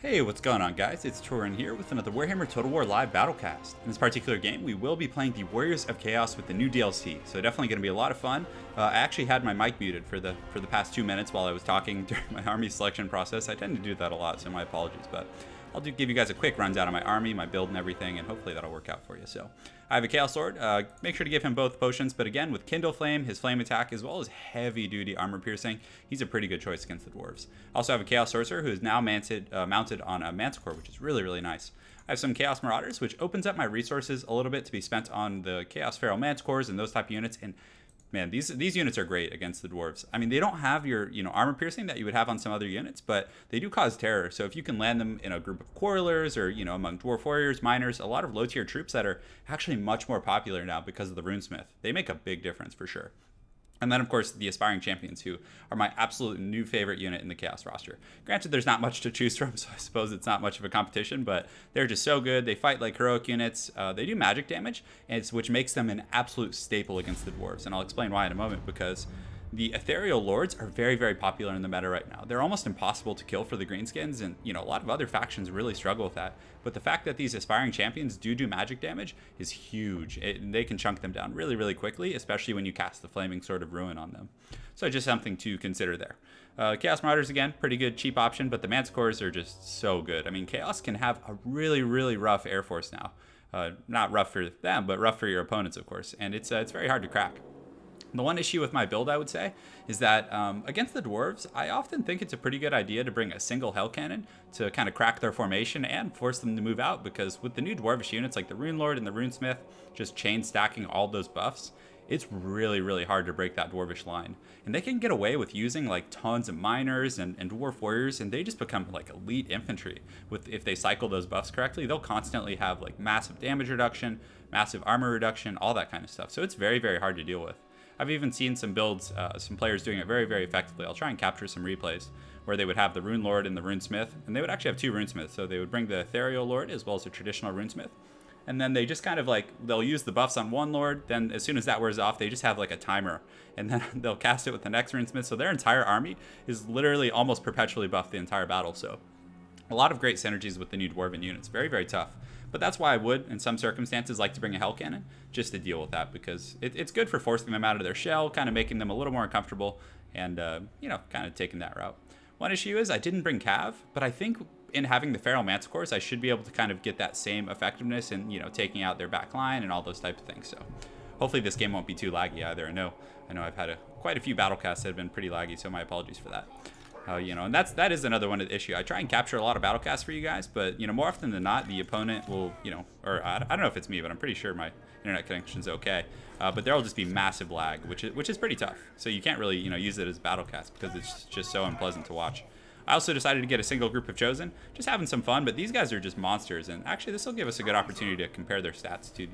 Hey, what's going on, guys? It's Turin here with another Warhammer Total War Live BattleCast. In this particular game, we will be playing the Warriors of Chaos with the new DLC, so definitely going to be a lot of fun. I actually had my mic muted for the past 2 minutes while I was talking during my army selection process. I tend to do that a lot, so my apologies, but I'll give you guys a quick rundown of my army, my build, and everything, and hopefully that'll work out for you. So, I have a Chaos Lord. Make sure to give him both potions, but again, with Kindle Flame, his flame attack, as well as heavy-duty armor piercing, he's a pretty good choice against the Dwarves. I also have a Chaos Sorcerer who is now mounted on a Manticore, which is really, really nice. I have some Chaos Marauders, which opens up my resources a little bit to be spent on the Chaos Feral Manticores and those type of units, and man, these units are great against the Dwarves. I mean, they don't have your, armor piercing that you would have on some other units, but they do cause terror. So if you can land them in a group of Quarrelers or, among Dwarf Warriors, Miners, a lot of low-tier troops that are actually much more popular now because of the Runesmith, they make a big difference for sure. And then, of course, the Aspiring Champions, who are my absolute new favorite unit in the Chaos roster. Granted, there's not much to choose from, so I suppose it's not much of a competition, but they're just so good. They fight like heroic units. They do magic damage, which makes them an absolute staple against the Dwarves. And I'll explain why in a moment, because the Ethereal Lords are very, very popular in the meta right now. They're almost impossible to kill for the Greenskins, and a lot of other factions really struggle with that. But the fact that these Aspiring Champions do magic damage is huge. They can chunk them down really, really quickly, especially when you cast the Flaming Sword of Ruin on them. So just something to consider there. Chaos Marauders, again, pretty good, cheap option, but the Manticores are just so good. I mean, Chaos can have a really, really rough Air Force now. Not rough for them, but rough for your opponents, of course. And it's very hard to crack. The one issue with my build, I would say, is that against the Dwarves, I often think it's a pretty good idea to bring a single Hell Cannon to kind of crack their formation and force them to move out, because with the new Dwarvish units like the Rune Lord and the Runesmith just chain stacking all those buffs, it's really, really hard to break that Dwarvish line. And they can get away with using like tons of Miners and Dwarf Warriors, and they just become like elite infantry. If they cycle those buffs correctly, they'll constantly have like massive damage reduction, massive armor reduction, all that kind of stuff. So it's very, very hard to deal with. I've even seen some builds, some players doing it very, very effectively. I'll try and capture some replays where they would have the Rune Lord and the Runesmith, and they would actually have two Runesmiths. So they would bring the Ethereal Lord as well as the traditional Runesmith. And then they just kind of they'll use the buffs on one Lord, then as soon as that wears off, they just have like a timer, and then they'll cast it with the next Runesmith. So their entire army is literally almost perpetually buffed the entire battle. So a lot of great synergies with the new Dwarven units. Very, very tough. But that's why I would, in some circumstances, like to bring a Hell Cannon, just to deal with that, because it's good for forcing them out of their shell, kind of making them a little more uncomfortable, and, kind of taking that route. One issue is I didn't bring Cav, but I think in having the Feral Manticores, I should be able to kind of get that same effectiveness in, taking out their back line and all those type of things. So hopefully this game won't be too laggy either. I know I've had quite a few BattleCasts that have been pretty laggy, so my apologies for that. And that is another one of the issue. I try and capture a lot of BattleCasts for you guys, but more often than not, the opponent will, or I don't know if it's me, but I'm pretty sure my internet connection's okay. But there'll just be massive lag, which is pretty tough. So you can't really, use it as BattleCast because it's just so unpleasant to watch. I also decided to get a single group of Chosen, just having some fun. But these guys are just monsters, and actually this will give us a good opportunity to compare their stats to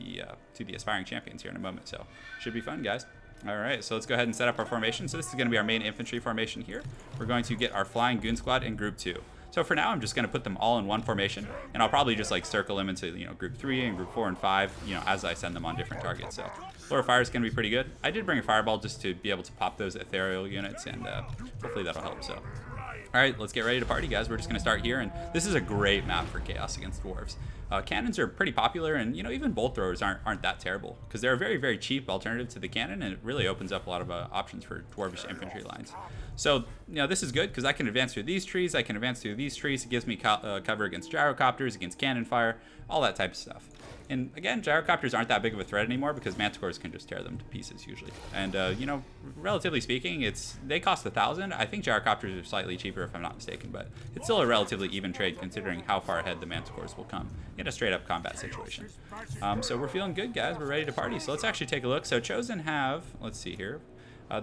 the Aspiring Champions here in a moment. So should be fun, guys. All right, so let's go ahead and set up our formation. So this is going to be our main infantry formation here. We're going to get our Flying Goon Squad in Group 2. So for now, I'm just going to put them all in one formation, and I'll probably just circle them into Group 3 and Group 4 and 5, as I send them on different targets. So Lord of Fire is going to be pretty good. I did bring a Fireball just to be able to pop those ethereal units, and hopefully that'll help. So. All right, let's get ready to party, guys. We're just going to start here, and this is a great map for Chaos against Dwarves. Cannons are pretty popular, and even bolt throwers aren't that terrible, because they're a very, very cheap alternative to the cannon, and it really opens up a lot of options for Dwarvish infantry lines. So this is good because I can advance through these trees, I can advance through these trees. It gives me cover against gyrocopters, against cannon fire, all that type of stuff. And again, gyrocopters aren't that big of a threat anymore because Manticores can just tear them to pieces usually. And relatively speaking, they cost 1,000. I think gyrocopters are slightly cheaper if I'm not mistaken, but it's still a relatively even trade considering how far ahead the Manticores will come in a straight up combat situation. So we're feeling good, guys. We're ready to party. So let's actually take a look. So Chosen have, let's see here.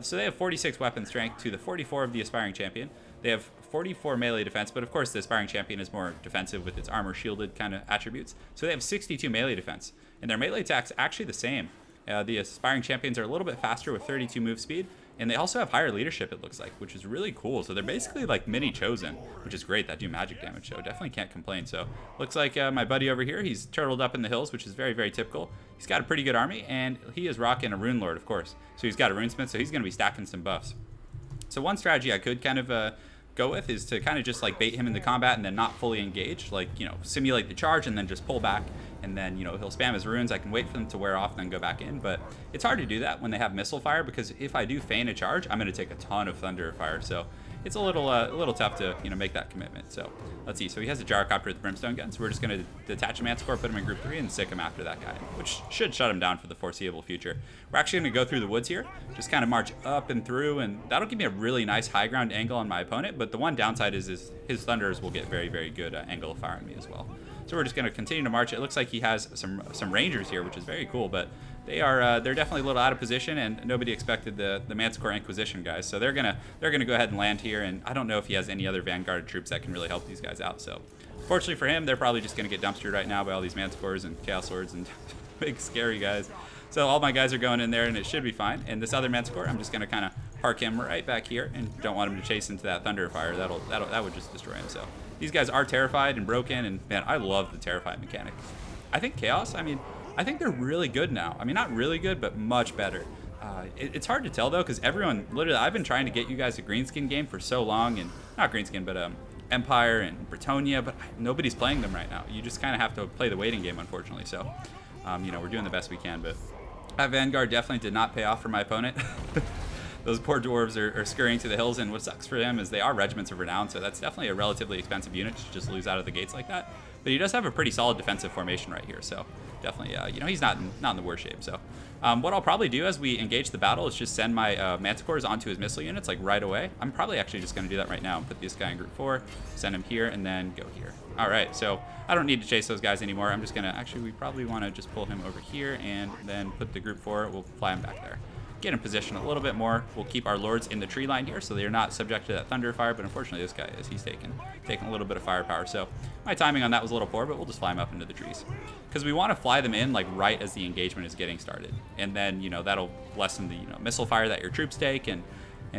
So they have 46 weapon strength to the 44 of the Aspiring Champion. They have 44 melee defense, but of course the Aspiring Champion is more defensive with its armor shielded kind of attributes. So they have 62 melee defense, and their melee attack's actually the same. The Aspiring Champions are a little bit faster with 32 move speed, and they also have higher leadership, it looks like, which is really cool. So they're basically like mini Chosen, which is great. That do magic damage, so definitely can't complain. So looks like my buddy over here, he's turtled up in the hills, which is very, very typical. He's got a pretty good army, and he is rocking a Rune Lord, of course. So he's got a Runesmith, so he's going to be stacking some buffs. So one strategy I could kind of go with is to kind of just like bait him into combat and then not fully engage, like, you know, simulate the charge and then just pull back, and then, you know, he'll spam his runes. I can wait for them to wear off and then go back in, but it's hard to do that when they have missile fire, because if I do feign a charge, I'm going to take a ton of thunder fire, so it's a little tough to, you know, make that commitment. So let's see. So he has a gyrocopter with brimstone gun, so we're just going to detach a Manticore, put him in group 3, and sick him after that guy, which should shut him down for the foreseeable future. We're actually going to go through the woods here, just kind of march up and through, and that'll give me a really nice high ground angle on my opponent, but the one downside is his thunders will get very, very good angle of fire on me as well. So we're just going to continue to march. It looks like he has some rangers here, which is very cool, but they're definitely a little out of position, and nobody expected the Manticore Inquisition guys. So they're gonna go ahead and land here, and I don't know if he has any other Vanguard troops that can really help these guys out. So fortunately for him, they're probably just gonna get dumpstered right now by all these Manticores and Chaos Swords and big scary guys. So all my guys are going in there, and it should be fine. And this other Manticore, I'm just gonna kind of park him right back here, and don't want him to chase into that Thunder Fire. That would just destroy him. So these guys are terrified and broken, and man, I love the terrified mechanic. I think Chaos, I think they're really good now. I mean, not really good, but much better. It's hard to tell though, because everyone, literally, I've been trying to get you guys a Greenskin game for so long, and not Greenskin, but Empire and Bretonia, but nobody's playing them right now. You just kind of have to play the waiting game, unfortunately. So, you know, we're doing the best we can, but that Vanguard definitely did not pay off for my opponent. Those poor dwarves are scurrying to the hills, and what sucks for them is they are regiments of renown, so that's definitely a relatively expensive unit to just lose out of the gates like that. But he does have a pretty solid defensive formation right here, so definitely, you know, he's not in the worst shape. So what I'll probably do as we engage the battle is just send my Manticores onto his missile units, like right away. I'm probably actually just going to do that right now and put this guy in group 4, send him here, and then go here. All right, so I don't need to chase those guys anymore. I'm just going to, actually, we probably want to just pull him over here and then put the group 4, we'll fly him back there. Get in position a little bit more. We'll keep our lords in the tree line here, so they're not subject to that thunder fire, but unfortunately this guy is. He's taking a little bit of firepower. So my timing on that was a little poor, but we'll just fly him up into the trees, because we want to fly them in like right as the engagement is getting started, and then, you know, that'll lessen the, you know, missile fire that your troops take, and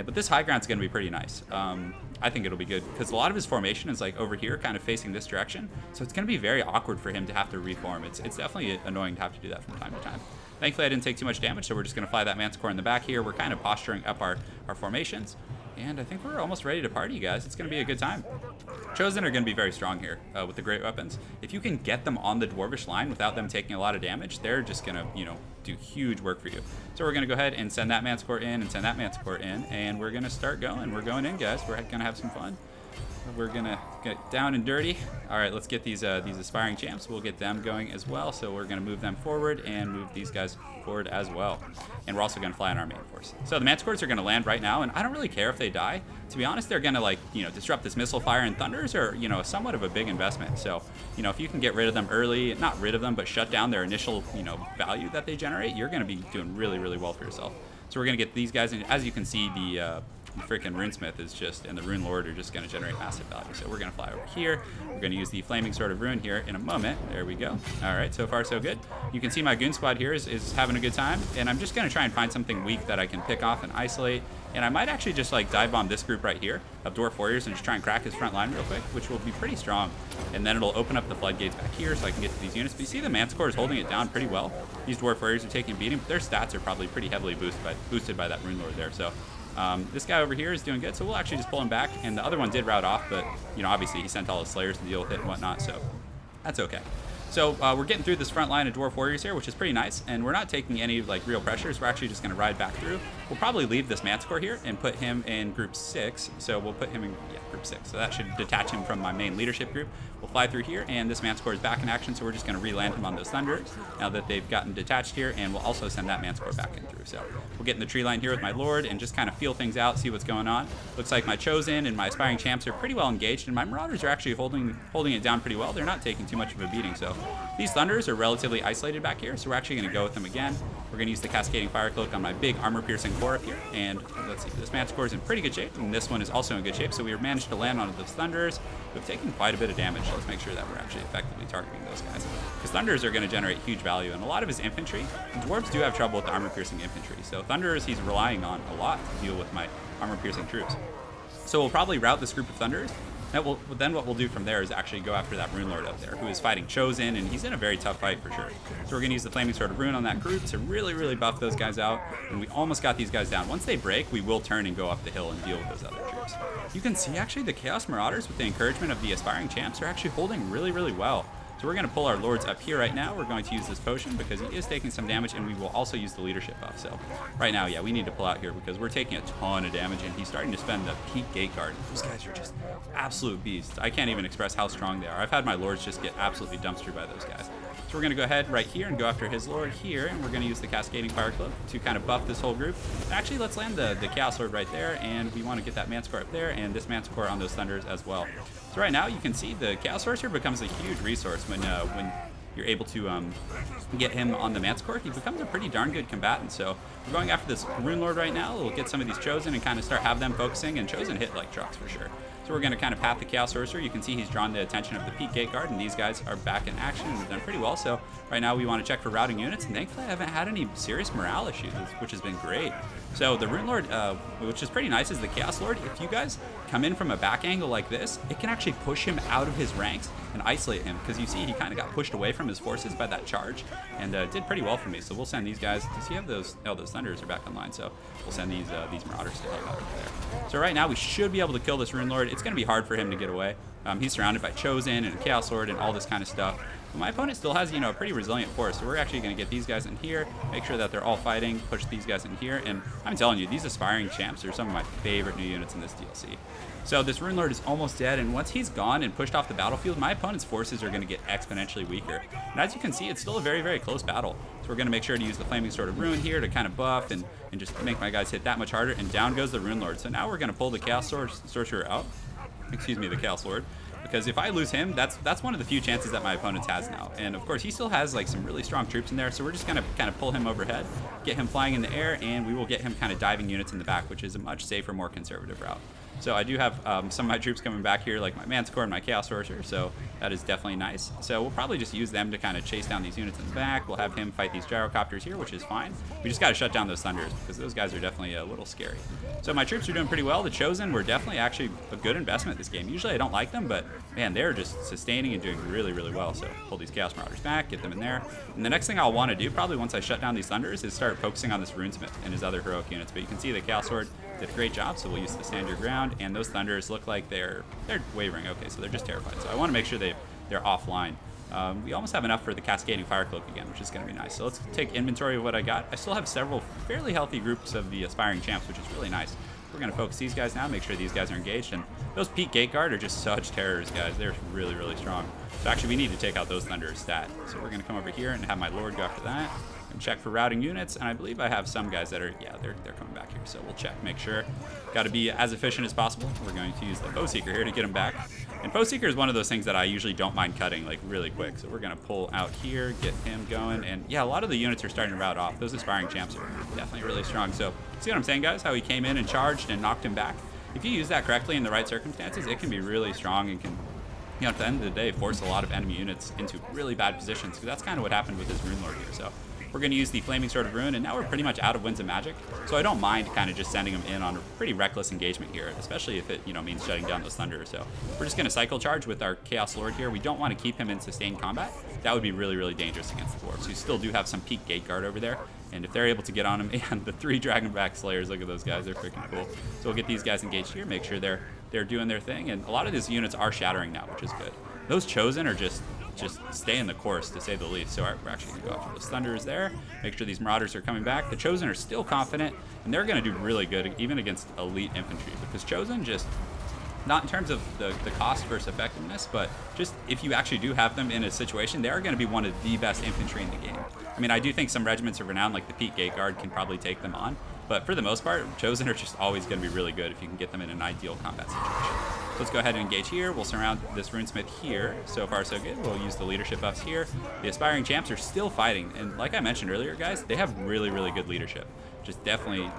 but this high ground's going to be pretty nice. I think it'll be good, because a lot of his formation is like over here, kind of facing this direction, so it's going to be very awkward for him to have to reform. It's definitely annoying to have to do that from time to time. Thankfully, I didn't take too much damage, so we're just going to fly that Manticore in the back here. We're kind of posturing up our formations, and I think we're almost ready to party, guys. It's going to be a good time. Chosen are going to be very strong here with the great weapons. If you can get them on the dwarvish line without them taking a lot of damage, they're just going to, you know, do huge work for you. So we're going to go ahead and send that Manticore in and send that Manticore in, and we're going to start going. We're going in, guys. We're going to have some fun. We're gonna get down and dirty. All right, let's get these aspiring champs. We'll get them going as well. So we're gonna move them forward and move these guys forward as well. And we're also gonna fly on our main force. So the Manticores are gonna land right now, and I don't really care if they die. To be honest, they're gonna, like, you know, disrupt this missile fire, and thunders are, you know, somewhat of a big investment. So, you know, if you can get rid of them early, not rid of them, but shut down their initial, you know, value that they generate, you're gonna be doing really, really well for yourself. So we're gonna get these guys in. As you can see, the freaking Runesmith is just, and the Rune Lord are just going to generate massive value. So we're going to fly over here. We're going to use the Flaming Sword of Ruin here in a moment. There we go. All right, so far so good. You can see my Goon Squad here is having a good time, and I'm just going to try and find something weak that I can pick off and isolate. And I might actually just like dive bomb this group right here of Dwarf Warriors and just try and crack his front line real quick, which will be pretty strong. And then it'll open up the floodgates back here so I can get to these units. But you see the Manticore is holding it down pretty well. These Dwarf Warriors are taking a beating, but their stats are probably pretty heavily boosted by that Rune Lord there. So this guy over here is doing good, so we'll actually just pull him back. And the other one did route off, but, you know, obviously he sent all his Slayers to deal with it and whatnot, so that's okay. So we're getting through this front line of Dwarf Warriors here, which is pretty nice, and we're not taking any like real pressures. We're actually just going to ride back through. We'll probably leave this Manticore here and put him in group 6. So we'll put him in group 6. So that should detach him from my main leadership group. We'll fly through here, and this Manticore is back in action, so we're just going to re-land him on those Thunders now that they've gotten detached here, and we'll also send that Manticore back in through. So we'll get in the tree line here with my Lord and just kind of feel things out, see what's going on. Looks like my Chosen and my Aspiring Champs are pretty well engaged, and my Marauders are actually holding it down pretty well. They're not taking too much of a beating, so these Thunders are relatively isolated back here, so we're actually going to go with them again. We're going to use the Cascading Fire Cloak on my big armor-piercing core up here, and let's see, this Manticore is in pretty good shape, and this one is also in good shape, so we managed to land on those Thunders. We've taken quite a bit of damage, so let's make sure that we're actually effectively targeting those guys, because Thunders are going to generate huge value, and a lot of his infantry, Dwarves do have trouble with the armor-piercing infantry, so Thunders he's relying on a lot to deal with my armor-piercing troops. So we'll probably route this group of Thunders Then what we'll do from there is actually go after that Rune Lord up there, who is fighting Chosen, and he's in a very tough fight for sure. So we're going to use the Flaming Sword of Rune on that group to really buff those guys out, and we almost got these guys down. Once they break, we will turn and go up the hill and deal with those other troops. You can see actually the Chaos Marauders, with the encouragement of the Aspiring Champs, are actually holding really well. So we're going to pull our Lords up here right now. We're going to use this potion because he is taking some damage, and we will also use the leadership buff. So right now, yeah, we need to pull out here because we're taking a ton of damage, and he's starting to spend the peak gate guard. Those guys are just absolute beasts. I can't even express how strong they are. I've had my Lords just get absolutely dumpstered by those guys. So we're going to go ahead right here and go after his Lord here, and we're going to use the Cascading Fire Club to kind of buff this whole group. Actually, let's land the Chaos Lord right there, and we want to get that Manticore up there, and this Manticore on those Thunders as well. So right now, you can see the Chaos Sorcerer becomes a huge resource when you're able to get him on the Manticore. He becomes a pretty darn good combatant. So we're going after this Rune Lord right now. We'll get some of these Chosen and kind of start have them focusing, and Chosen hit like trucks for sure. So we're going to kind of path the Chaos Sorcerer. You can see he's drawn the attention of the Peak Gate Guard, and these guys are back in action and have done pretty well. So right now we want to check for routing units, and thankfully I haven't had any serious morale issues, which has been great. So the Rune Lord, which is pretty nice, is the Chaos Lord. If you guys come in from a back angle like this, it can actually push him out of his ranks and isolate him, because you see he kind of got pushed away from his forces by that charge, and did pretty well for me. So we'll send these guys. Does he have those? Oh, those Thunders are back online. So we'll send these Marauders to help out over there. So right now we should be able to kill this Rune Lord. It's going to be hard for him to get away. He's surrounded by Chosen and a Chaos Lord and all this kind of stuff. But my opponent still has, a pretty resilient force. So we're actually going to get these guys in here, make sure that they're all fighting, push these guys in here. And I'm telling you, these Aspiring Champs are some of my favorite new units in this DLC. So this Rune Lord is almost dead, and once he's gone and pushed off the battlefield, my opponent's forces are going to get exponentially weaker. And as you can see, it's still a very close battle. So we're going to make sure to use the Flaming Sword of Rune here to kind of buff and just make my guys hit that much harder. And down goes the Rune Lord. So now we're going to pull the Chaos Sorcerer out. Excuse me, the Chaos Lord. Because if I lose him, that's one of the few chances that my opponent has now. And of course, he still has like some really strong troops in there, so we're just gonna kind of pull him overhead, get him flying in the air, and we will get him kind of diving units in the back, which is a much safer, more conservative route. So I do have some of my troops coming back here, like my Manticore and my Chaos Sorcerer, so that is definitely nice. So we'll probably just use them to kind of chase down these units in the back. We'll have him fight these Gyrocopters here, which is fine. We just got to shut down those Thunders, because those guys are definitely a little scary. So my troops are doing pretty well. The Chosen were definitely actually a good investment this game. Usually I don't like them, but man, they're just sustaining and doing really well. So pull these Chaos Marauders back, get them in there. And the next thing I'll want to do, probably once I shut down these Thunders, is start focusing on this Runesmith and his other heroic units. But you can see the Chaos Sword did a great job, so we'll use the Stand Your Ground, and those Thunders look like they're wavering. Okay, so they're just terrified. So I want to make sure they're offline. We almost have enough for the Cascading Fire Cloak again, which is going to be nice. So let's take inventory of what I got. I still have several fairly healthy groups of the Aspiring Champs, which is really nice. We're going to focus these guys now, make sure these guys are engaged, and those Peak Gate Guard are just such terrors, guys. They're really strong. So actually, we need to take out those Thunders stat. So we're going to come over here and have my Lord go after that. And check for routing units, and I believe I have some guys that are, yeah, they're coming back here. So we'll check, make sure. Got to be as efficient as possible. We're going to use the Foe Seeker here to get them back. And Foe Seeker is one of those things that I usually don't mind cutting like really quick. So we're going to pull out here, get him going, and yeah, a lot of the units are starting to route off. Those Aspiring Champs are definitely really strong. So see what I'm saying, guys? How he came in and charged and knocked him back. If you use that correctly in the right circumstances, it can be really strong and can, at the end of the day, force a lot of enemy units into really bad positions. Because that's kind of what happened with this Rune Lord here. So we're going to use the Flaming Sword of Rune, and now we're pretty much out of Winds of Magic. So I don't mind kind of just sending them in on a pretty reckless engagement here, especially if it, means shutting down those Thunders. So we're just going to cycle charge with our Chaos Lord here. We don't want to keep him in sustained combat. That would be really dangerous against the Dwarfs, who still do have some Peak Gate Guard over there. And if they're able to get on him, and the 3 Dragonback Slayers, look at those guys, they're freaking cool. So we'll get these guys engaged here, make sure they're doing their thing. And a lot of these units are shattering now, which is good. Those Chosen are just stay in the course, to say the least. So we're actually going to go after those Thunders there, make sure these Marauders are coming back. The Chosen are still confident, and they're going to do really good, even against elite infantry, because Chosen just, not in terms of the cost versus effectiveness, but just if you actually do have them in a situation, they are going to be one of the best infantry in the game. I mean, I do think some regiments of renown, like the Peak Gate Guard, can probably take them on, but for the most part, Chosen are just always going to be really good if you can get them in an ideal combat situation. Let's go ahead and engage here. We'll surround this Runesmith here. So far, so good. We'll use the leadership buffs here. The Aspiring Champs are still fighting, and like I mentioned earlier, guys, they have really good leadership. Just definitely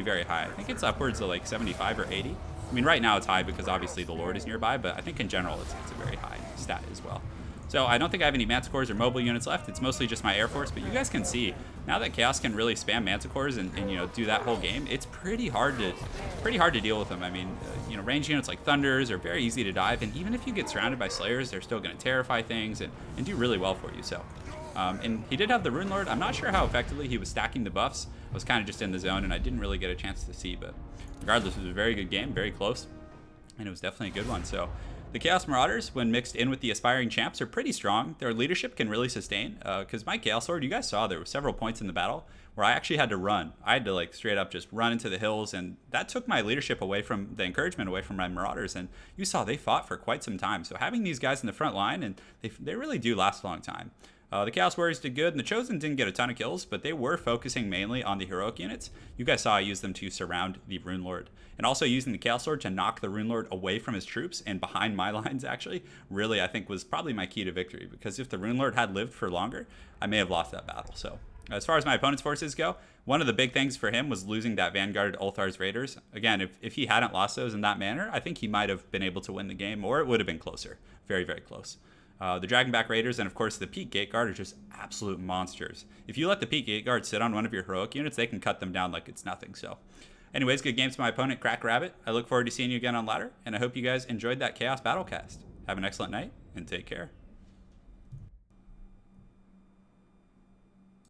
very high. I think it's upwards of like 75 or 80. I mean, right now it's high because obviously the Lord is nearby, but I think in general it's a very high stat as well. So I don't think I have any Manticores or mobile units left. It's mostly just my Air Force, but you guys can see now that Chaos can really spam Manticores and you know, do that whole game. It's pretty hard to deal with them. I mean, you know, range units like Thunders are very easy to dive, and even if you get surrounded by Slayers, they're still going to terrify things and do really well for you. So, and he did have the Rune Lord. I'm not sure how effectively he was stacking the buffs. I was kind of just in the zone, and I didn't really get a chance to see. But regardless, it was a very good game, very close, and it was definitely a good one. So. The Chaos Marauders, when mixed in with the Aspiring Champs, are pretty strong. Their leadership can really sustain, because my Chaos Lord, you guys saw there were several points in the battle where I actually had to run. I had to like straight up just run into the hills, and that took my leadership away from the encouragement away from my Marauders, and you saw they fought for quite some time. So having these guys in the front line, and they really do last a long time. The Chaos Warriors did good, and the Chosen didn't get a ton of kills, but they were focusing mainly on the heroic units. You guys saw I used them to surround the Rune Lord, and also using the Chaos Lord to knock the Rune Lord away from his troops and behind my lines, actually, really, I think was probably my key to victory, because if the Rune Lord had lived for longer, I may have lost that battle. So as far as my opponent's forces go, one of the big things for him was losing that Vanguard Ulthar's Raiders. Again, if he hadn't lost those in that manner, I think he might have been able to win the game, or it would have been closer. Very, very close. The Dragonback Raiders and, of course, the Peak Gate Guard are just absolute monsters. If you let the Peak Gate Guard sit on one of your heroic units, they can cut them down like it's nothing. So, anyways, good games to my opponent, Crack Rabbit. I look forward to seeing you again on ladder, and I hope you guys enjoyed that Chaos Battlecast. Have an excellent night, and take care.